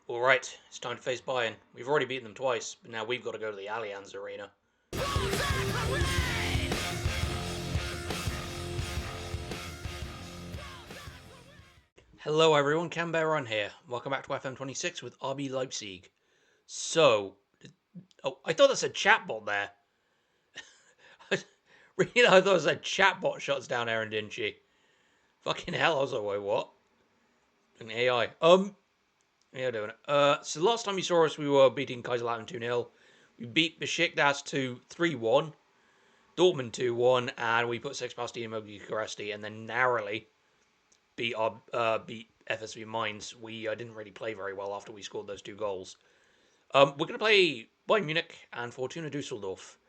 Alright, it's time to face Bayern. We've already beaten them twice, but now we've got to go to the Allianz Arena. Hello everyone, Canberra here. Welcome back to FM26 with RB Leipzig. So, I thought that said chatbot there. Really, I thought it said chatbot shuts down Aaron, didn't she? Fucking hell, I was like, wait, what? An AI. Yeah, doing it. So last time you saw us, we were beating Kaiserslautern 2-0. We beat Besiktas 3-1, Dortmund 2-1, and we put six past Dinamo Bucharesti, and then narrowly beat FSV Mainz. We didn't really play very well after we scored those two goals. We're going to play Bayern Munich and Fortuna Dusseldorf.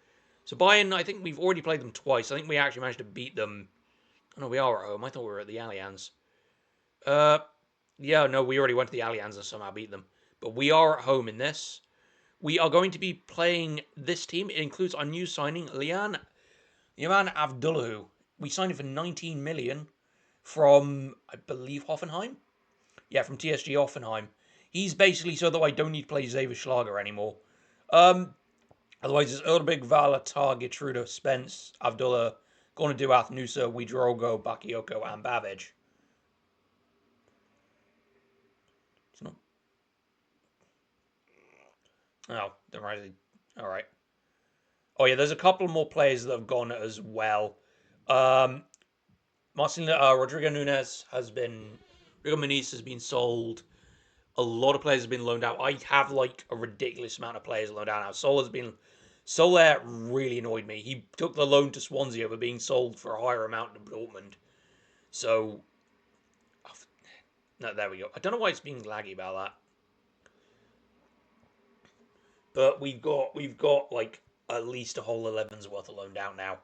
So Bayern, I think we've already played them twice. I think we actually managed to beat them. Oh, no, we are at home. I thought we were at the Allianz. Yeah, no, we already went to the Allianz and somehow beat them. But we are at home in this. We are going to be playing this team. It includes our new signing, Yaman Abdullahu. We signed him for 19 million from, I believe, Hoffenheim. Yeah, from TSG Hoffenheim. He's basically so that I don't need to play Xavier Schlager anymore. Otherwise, it's Urbig, Vala, Tar, Getruda, Spence, Abdullah, Gonaduath, Nusa, Widrogo, Bakayoko, and Babbage. It's not. Oh, don't worry. Alright. Oh, yeah, there's a couple more players that have gone as well. Rodrigo Nunez has been. Rodrigo Muniz has been sold. A lot of players have been loaned out. I have like a ridiculous amount of players loaned out now. Soler really annoyed me. He took the loan to Swansea over being sold for a higher amount to Dortmund. So, no, there we go. I don't know why it's being laggy about that. But we've got like at least a whole 11's worth of loaned out now.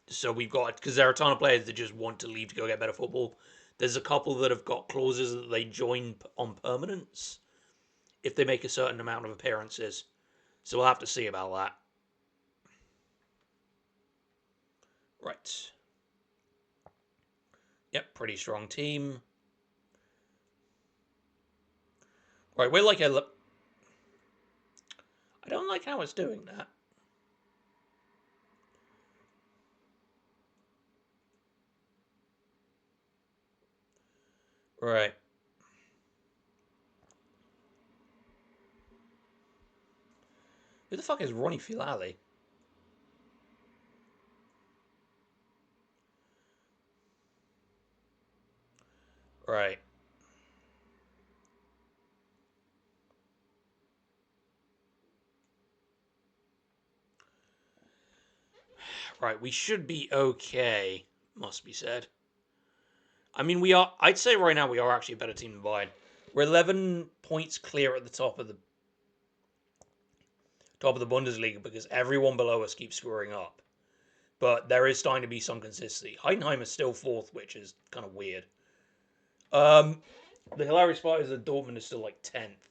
So we've got, because there are a ton of players that just want to leave to go get better football. There's a couple that have got clauses that they join on permanence if they make a certain amount of appearances. So we'll have to see about that. Right. Yep, pretty strong team. Right, we're like a. I don't like how it's doing that. Right. Who the fuck is Ronnie Filali? Right. Right, we should be okay, must be said. I mean, we are. I'd say right now we are actually a better team than Bayern. We're 11 points clear at the top of the Bundesliga because everyone below us keeps scoring up. But there is starting to be some consistency. Heidenheim is still fourth, which is kind of weird. The hilarious part is that Dortmund is still like 10th.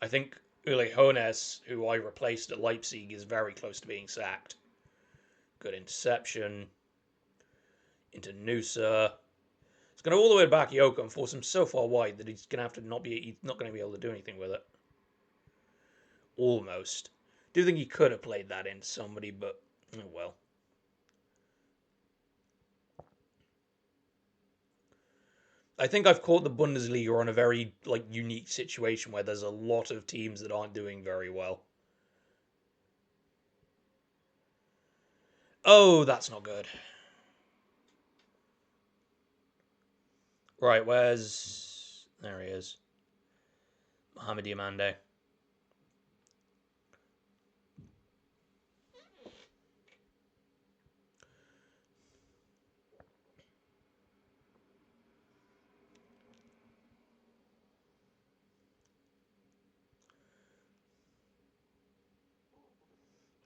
I think Uli Hoeneß, who I replaced at Leipzig, is very close to being sacked. Good interception. Into Nusa. It's going to all the way to Bakayoko and force him so far wide that he's going to have to he's not going to be able to do anything with it. Almost. Do think he could have played that into somebody, but oh well. I think I've caught the Bundesliga on a very unique situation where there's a lot of teams that aren't doing very well. Oh, that's not good. Right, where's... There he is. Mohamed Diamande.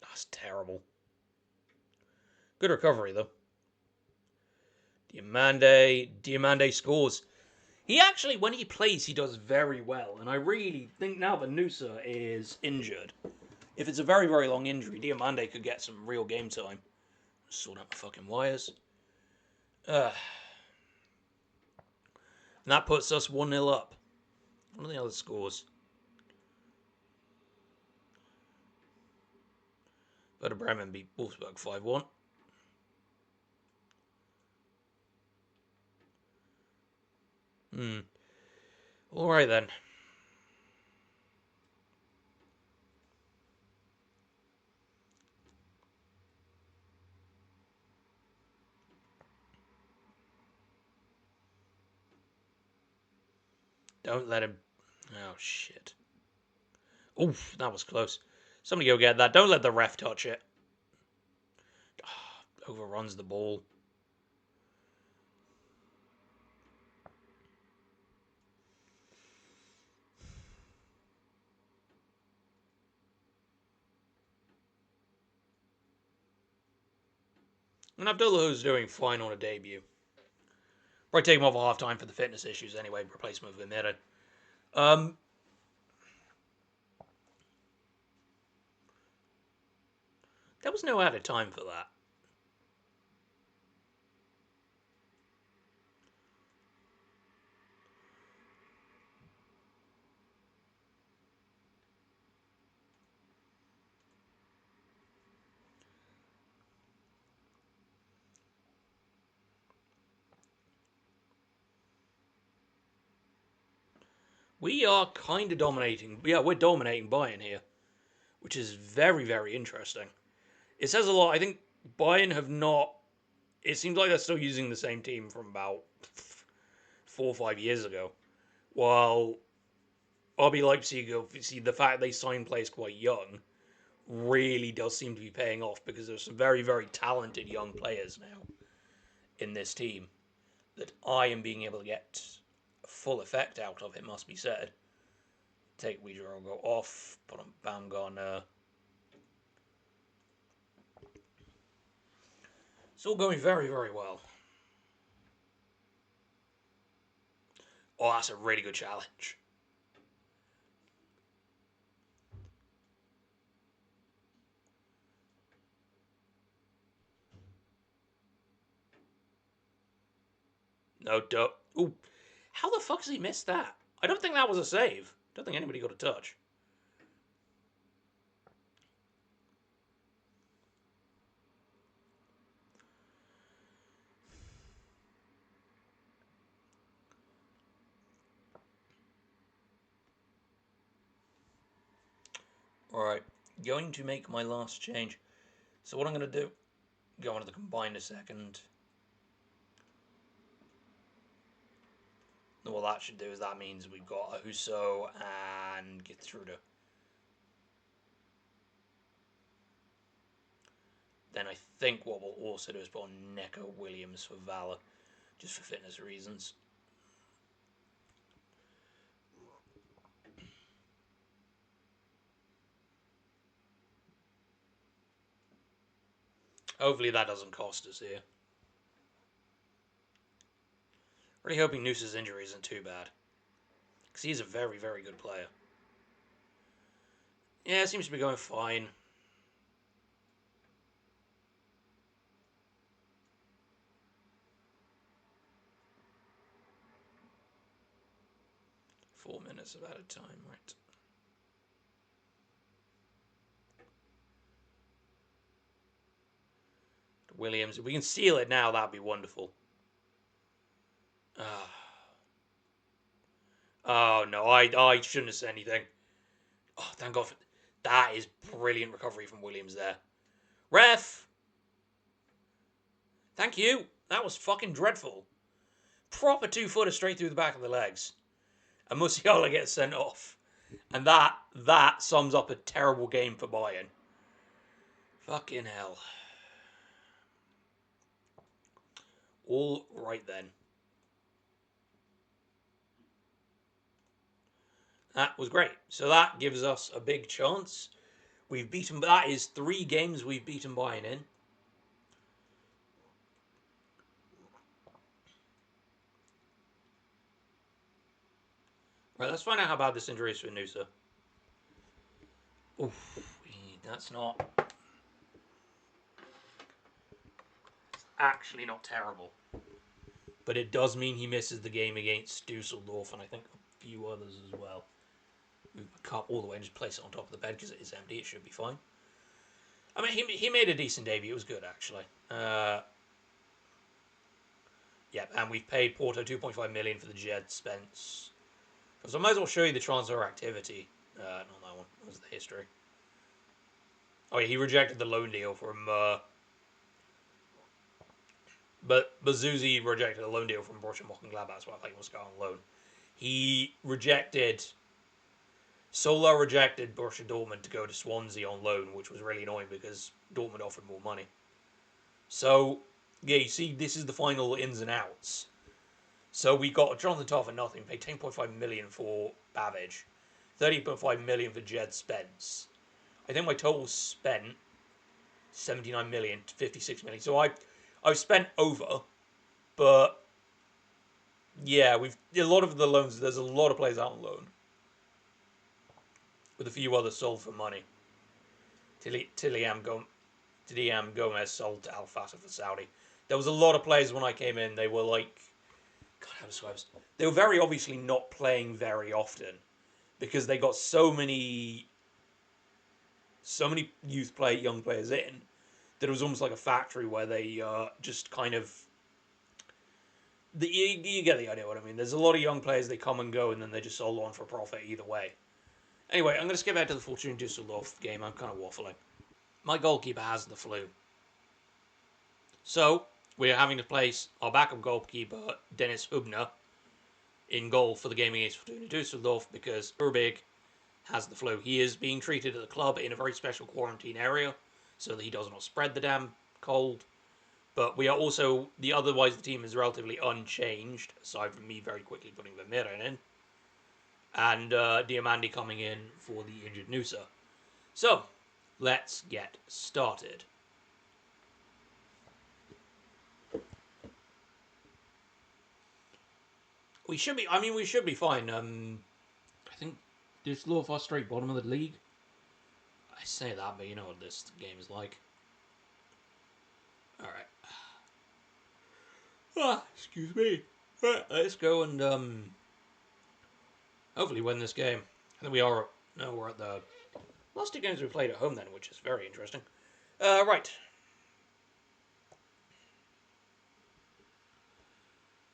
That's terrible. Good recovery, though. Diamande scores. He actually, when he plays, he does very well. And I really think now that Nusa is injured, if it's a very, very long injury, Diamande could get some real game time. Sort out my fucking wires. And that puts us 1-0 up. What are the other scores? Werder Bremen beat Wolfsburg 5-1. Alright then. Don't let him... Oh, shit. Oof, that was close. Somebody go get that. Don't let the ref touch it. Oh, overruns the ball. And Abdullah's doing fine on a debut. Probably take him off at half-time for the fitness issues anyway. Replacement of Emira. There was no added time for that. We are kind of dominating. Yeah, we're dominating Bayern here, which is very, very interesting. It says a lot. I think Bayern have not... It seems like they're still using the same team from about 4 or 5 years ago. While RB Leipzig, obviously, the fact they signed players quite young really does seem to be paying off because there's some very, very talented young players now in this team that I am being able to get full effect out of, it must be said. Take Weidero, go off, put on Baumgartner. It's all going very, very well. Oh, that's a really good challenge. No, duh. Ooh. How the fuck has he missed that? I don't think that was a save. I don't think anybody got a touch. Alright, going to make my last change. So what I'm going to do, go on to the combined a second. What that should do is that means we've got a Husso and Gertrude. Then I think what we'll also do is put on Neco Williams for Valor, just for fitness reasons. Hopefully that doesn't cost us here. Really hoping Noosa's injury isn't too bad, because he's a very, very good player. Yeah, it seems to be going fine. Four minutes of added time, right. Williams, if we can seal it now, that'd be wonderful. Oh no, I shouldn't have said anything. Oh, thank God. That is brilliant recovery from Williams there. Ref! Thank you. That was fucking dreadful. Proper 2-footer straight through the back of the legs. And Musiala gets sent off. And that sums up a terrible game for Bayern. Fucking hell. All right then. That was great. So that gives us a big chance. We've beaten... That is 3 games we've beaten Bayern in. Right, let's find out how bad this injury is for Nusa. Oof, that's not... It's actually not terrible. But it does mean he misses the game against Dusseldorf, and I think few others as well. Move the cup all the way and just place it on top of the bed because it is empty. It should be fine. I mean, he made a decent debut. It was good, actually. Yeah, and we've paid Porto 2.5 million for the Jed Spence. So I might as well show you the transfer activity. Not that one. That was the history. Oh yeah, he rejected the loan deal from. But Zuzi rejected a loan deal from Borussia Mönchengladbach. That's why I think he was going on loan. He rejected. Solar rejected Borussia Dortmund to go to Swansea on loan, which was really annoying because Dortmund offered more money. So, yeah, you see, this is the final ins and outs. So we got Jonathan Tah for nothing, paid 10.5 million for Babbage, 30.5 million for Jed Spence. I think my total spent 79 million to 56 million. So I've spent over, but yeah, we've a lot of the loans. There's a lot of players out on loan, with a few others sold for money. Tilliam Gomez sold to Al Fatah for Saudi. There was a lot of players when I came in. They were like, God, how to describe this? They were very obviously not playing very often because they got so many young players in that it was almost like a factory where they just kind of. You get the idea what I mean. There's a lot of young players, they come and go, and then they just sold on for profit either way. Anyway, I'm going to skip back to the Fortuna Düsseldorf game. I'm kind of waffling. My goalkeeper has the flu. So, we're having to place our backup goalkeeper, Dennis Hubner, in goal for the game against Fortuna Düsseldorf because Urbig has the flu. He is being treated at the club in a very special quarantine area so that he does not spread the damn cold. But we are also, otherwise the team is relatively unchanged, aside from me very quickly putting Vermeeren in. And Diamandi coming in for the injured Nusa. So, let's get started. We should be fine. I think Düsseldorf are straight bottom of the league. I say that, but you know what this game is like. Alright. Excuse me. Right, let's go and hopefully win this game. I think we're at the last two games we played at home then, which is very interesting. Right.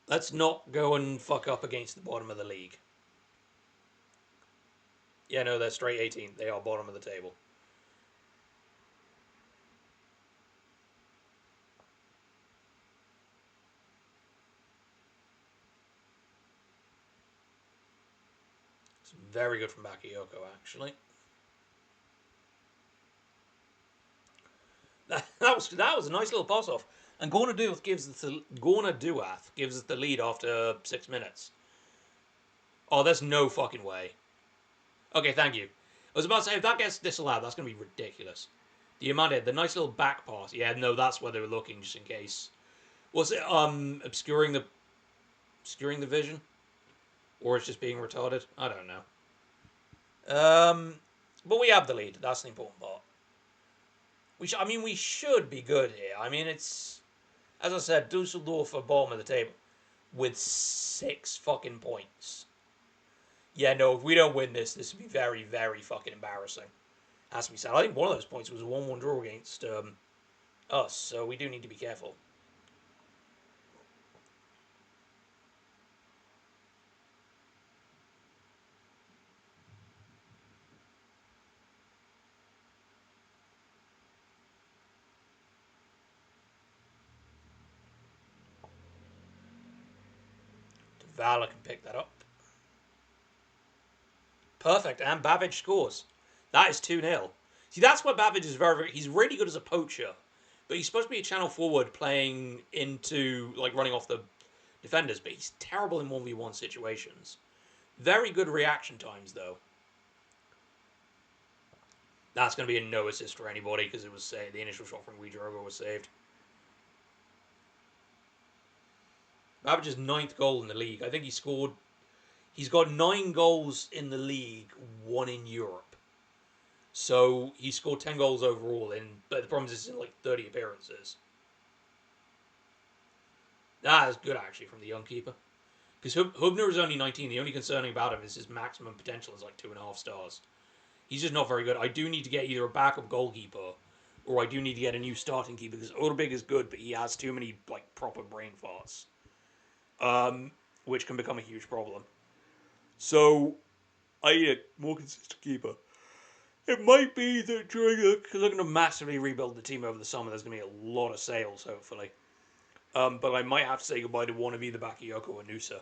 Let's not go and fuck up against the bottom of the league. Yeah, no, they're straight 18th. They are bottom of the table. It's very good from Bakayoko, actually. That was a nice little pass off. And Gorna Duath gives us the lead after 6 minutes. Oh, there's no fucking way. Okay, thank you. I was about to say, if that gets disallowed, that's going to be ridiculous. The nice little back pass. Yeah, no, that's where they were looking, just in case. Was it obscuring the vision, or it's just being retarded? I don't know. But we have the lead. That's the important part. We should be good here. I mean, it's, as I said, Dusseldorf are bottom of the table with 6 fucking points. Yeah, no, if we don't win this would be very, very fucking embarrassing. Has to be said. I think one of those points was a 1-1 draw against us, so we do need to be careful. Valor can pick that up. Perfect, and Babbage scores. That is 2-0. See, that's why Babbage is he's really good as a poacher, but he's supposed to be a channel forward playing into, like, running off the defenders, but he's terrible in 1v1 situations. Very good reaction times, though. That's going to be a no assist for anybody because it was saved. The initial shot from Wiederover was saved. Babbage's 9th goal in the league. I think he's got 9 goals in the league, 1 in Europe. So he scored 10 goals overall, but the problem is it's in like 30 appearances. That is good, actually, from the young keeper. Because Hubner is only 19. The only concerning about him is his maximum potential is like 2.5 stars. He's just not very good. I do need to get either a backup goalkeeper or I do need to get a new starting keeper because Odebig is good, but he has too many like proper brain farts, which can become a huge problem. So I need a more consistent keeper. It might be that during because they're going to massively rebuild the team over the summer. There's going to be a lot of sales, hopefully. But I might have to say goodbye to one of either Bakayoko or Nusa,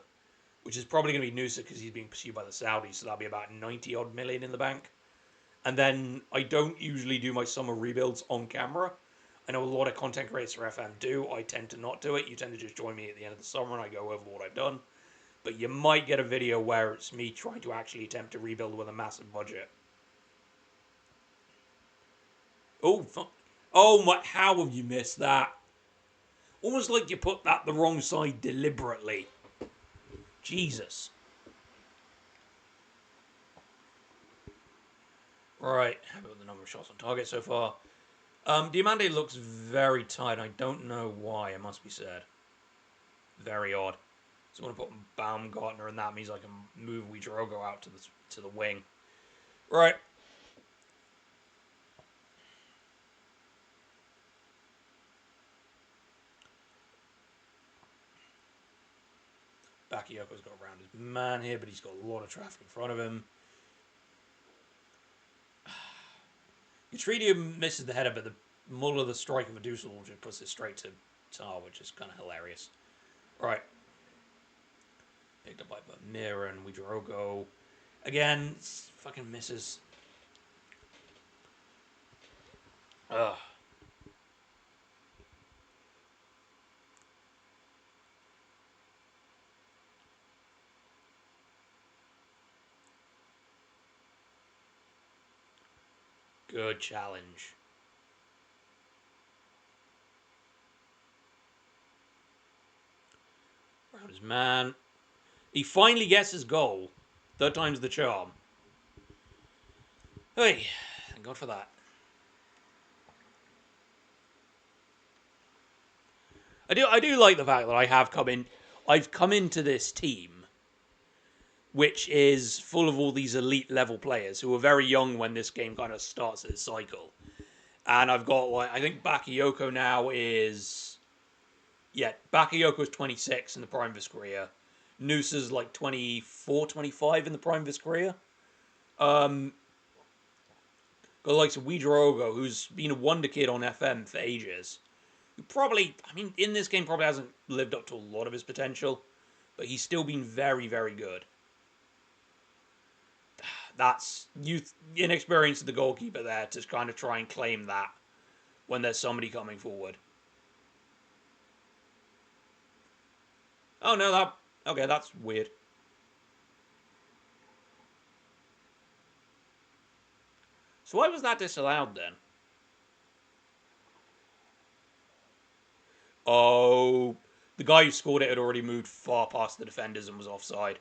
which is probably going to be Nusa because he's being pursued by the Saudis, so that'll be about 90 odd million in the bank. And then I don't usually do my summer rebuilds on camera. I know a lot of content creators for FM do. I tend to not do it. You tend to just join me at the end of the summer and I go over what I've done. But you might get a video where it's me trying to actually attempt to rebuild with a massive budget. Oh, oh my! How have you missed that? Almost like you put that the wrong side deliberately. Jesus. Right, how about the number of shots on target so far? Diamande looks very tight. I don't know why, it must be said. Very odd. So I'm going to put Baumgartner, and that means I can move Widrogo out to the wing. Right. Bakayoko's got around his man here, but he's got a lot of traffic in front of him. Utridio misses the header, but the mull of the strike of a Dusseldorf just puts it straight to Tar, which is kind of hilarious. Right. Picked up by Mira and Widrogo. Again, fucking misses. Ugh. Good challenge. Around his man. He finally gets his goal. Third time's the charm. Hey, thank God for that. I do like the fact that I've come into this team, which is full of all these elite level players who are very young when this game kind of starts its cycle. And I've got I think Bakayoko now is, Bakayoko's 26 in the prime of his career. Noosa's like 24, 25 in the prime of his career. Got like Widrogo, who's been a wonder kid on FM for ages. Who probably, in this game probably hasn't lived up to a lot of his potential, but he's still been very, very good. That's youth inexperience of the goalkeeper there to kind of try and claim that when there's somebody coming forward. Oh no, that's weird. So why was that disallowed then? Oh, the guy who scored it had already moved far past the defenders and was offside.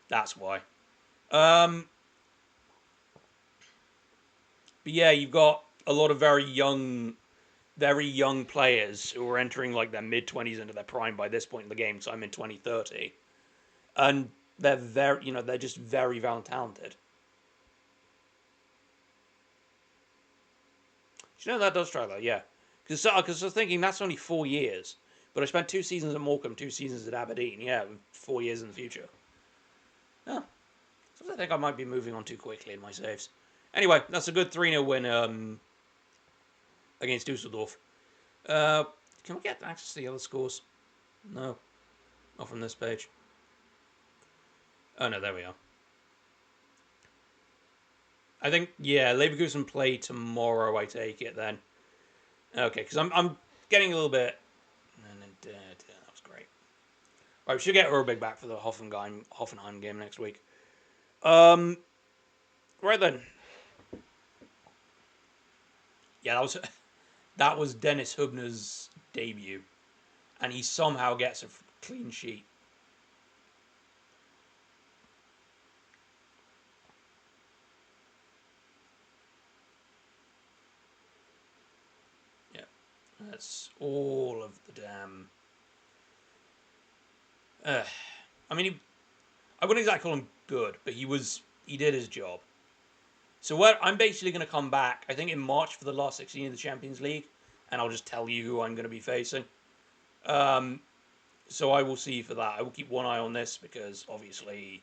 That's why. But yeah, you've got a lot of very young players who are entering like their mid-20s into their prime by this point in the game. So I'm in 2030, and they're just very, very talented. You know that does try that, yeah. Because I was thinking that's only 4 years, but I spent 2 seasons at Morecambe, 2 seasons at Aberdeen. Yeah, 4 years in the future. Oh, so I think I might be moving on too quickly in my saves. Anyway, that's a good 3-0 win against Dusseldorf. Can we get access to the other scores? No, not from this page. Oh no, there we are. I think Leverkusen play tomorrow. I take it then. Okay, because I'm getting a little bit. That was great. Right, we should get Urbig back for the Hoffenheim game next week. Right then. Yeah, that was Dennis Hubner's debut, and he somehow gets a clean sheet. Yeah, that's all of the damn. I wouldn't exactly call him good, but he did his job. So I'm basically going to come back, I think in March for the last 16 of the Champions League, and I'll just tell you who I'm going to be facing. So I will see you for that. I will keep one eye on this because obviously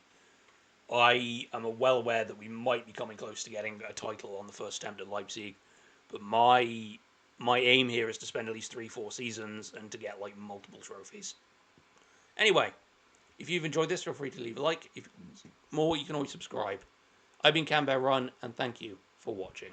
I am well aware that we might be coming close to getting a title on the first attempt at Leipzig, but my aim here is to spend at least 3-4 seasons and to get like multiple trophies. Anyway, if you've enjoyed this, feel free to leave a like. If more, you can always subscribe. I've been Cambear Run, and thank you for watching.